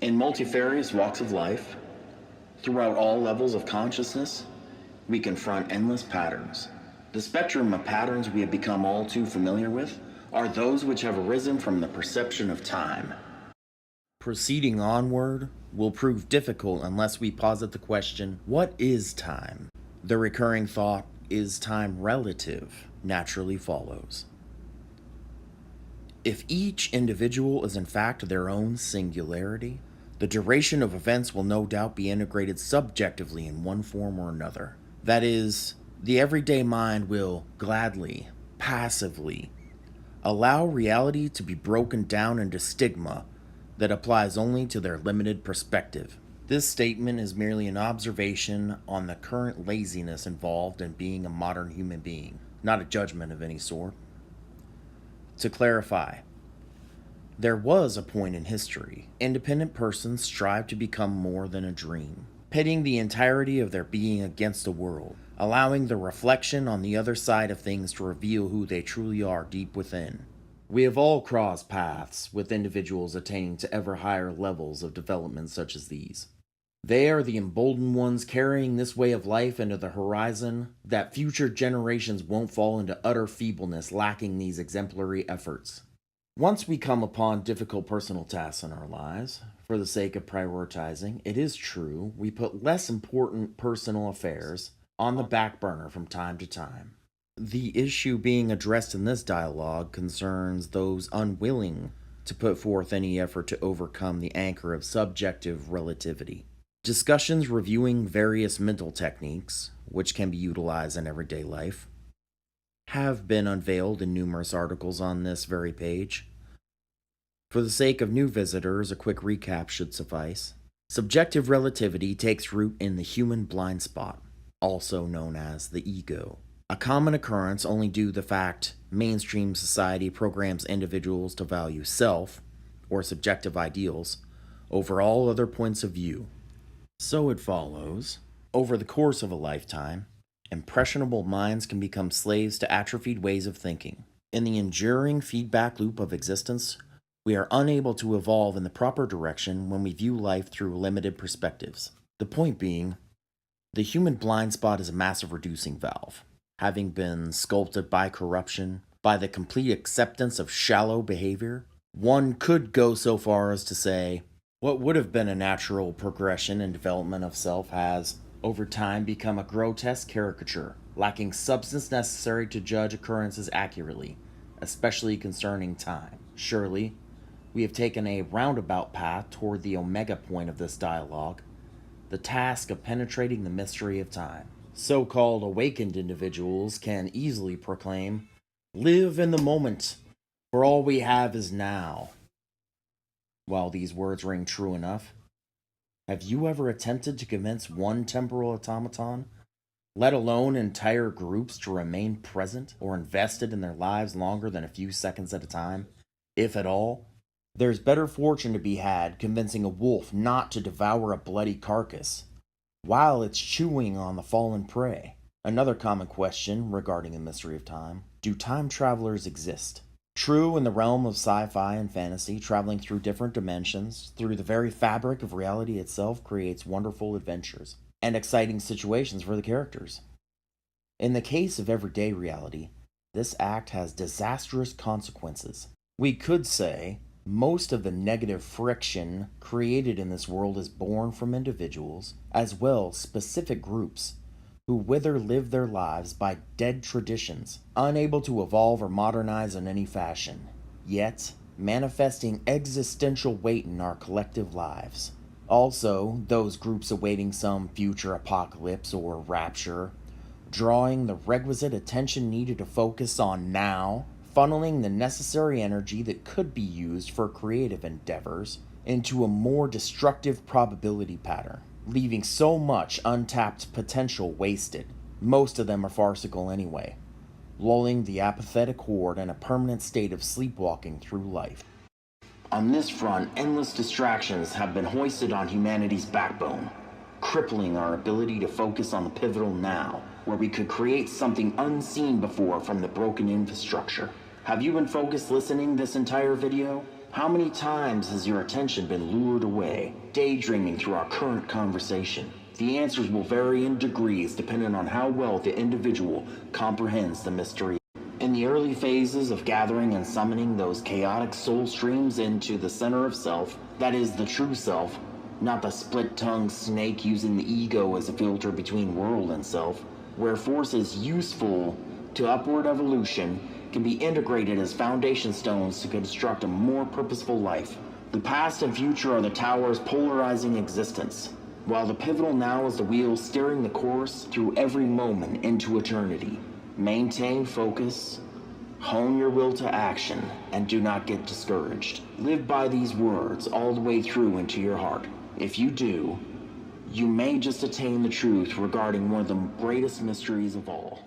In multifarious walks of life, throughout all levels of consciousness, we confront endless patterns. The spectrum of patterns we have become all too familiar with are those which have arisen from the perception of time. Proceeding onward will prove difficult unless we posit the question, what is time? The recurring thought, is time relative, naturally follows. If each individual is in fact their own singularity, the duration of events will no doubt be integrated subjectively in one form or another. That is, the everyday mind will gladly, passively, allow reality to be broken down into stigma that applies only to their limited perspective. This statement is merely an observation on the current laziness involved in being a modern human being, not a judgment of any sort. To clarify, there was a point in history, independent persons strived to become more than a dream, pitting the entirety of their being against the world, allowing the reflection on the other side of things to reveal who they truly are deep within. We have all crossed paths with individuals attaining to ever higher levels of development such as these. They are the emboldened ones carrying this way of life into the horizon that future generations won't fall into utter feebleness lacking these exemplary efforts. Once we come upon difficult personal tasks in our lives, for the sake of prioritizing, it is true we put less important personal affairs on the back burner from time to time. The issue being addressed in this dialogue concerns those unwilling to put forth any effort to overcome the anchor of subjective relativity. Discussions reviewing various mental techniques, which can be utilized in everyday life, have been unveiled in numerous articles on this very page. For the sake of new visitors, a quick recap should suffice. Subjective relativity takes root in the human blind spot, also known as the ego. A common occurrence only due to the fact mainstream society programs individuals to value self, or subjective ideals, over all other points of view. So it follows, over the course of a lifetime, impressionable minds can become slaves to atrophied ways of thinking. In the enduring feedback loop of existence, we are unable to evolve in the proper direction when we view life through limited perspectives. The point being, the human blind spot is a massive reducing valve, having been sculpted by corruption, by the complete acceptance of shallow behavior. One could go so far as to say, what would have been a natural progression and development of self has, over time, become a grotesque caricature, lacking substance necessary to judge occurrences accurately, especially concerning time. Surely, we have taken a roundabout path toward the omega point of this dialogue, the task of penetrating the mystery of time. So-called awakened individuals can easily proclaim, "Live in the moment, for all we have is now." While these words ring true enough, have you ever attempted to convince one temporal automaton, let alone entire groups, to remain present or invested in their lives longer than a few seconds at a time, if at all? There's better fortune to be had convincing a wolf not to devour a bloody carcass while it's chewing on the fallen prey. Another common question regarding the mystery of time: do time travelers exist? True, in the realm of sci-fi and fantasy, traveling through different dimensions, through the very fabric of reality itself, creates wonderful adventures and exciting situations for the characters. In the case of everyday reality, this act has disastrous consequences. We could say most of the negative friction created in this world is born from individuals, as well specific groups, who wither live their lives by dead traditions, unable to evolve or modernize in any fashion, yet manifesting existential weight in our collective lives. Also, those groups awaiting some future apocalypse or rapture, drawing the requisite attention needed to focus on now, funneling the necessary energy that could be used for creative endeavors into a more destructive probability pattern, leaving so much untapped potential wasted. Most of them are farcical anyway, lulling the apathetic horde in a permanent state of sleepwalking through life. On this front, endless distractions have been hoisted on humanity's backbone, crippling our ability to focus on the pivotal now, where we could create something unseen before from the broken infrastructure. Have you been focused listening this entire video? How many times has your attention been lured away, daydreaming through our current conversation? The answers will vary in degrees depending on how well the individual comprehends the mystery. In the early phases of gathering and summoning those chaotic soul streams into the center of self, that is the true self, not the split-tongued snake using the ego as a filter between world and self, where forces useful to upward evolution can be integrated as foundation stones to construct a more purposeful life. The past and future are the towers polarizing existence, while the pivotal now is the wheel steering the course through every moment into eternity. Maintain focus, hone your will to action, and do not get discouraged. Live by these words all the way through into your heart. If you do, you may just attain the truth regarding one of the greatest mysteries of all.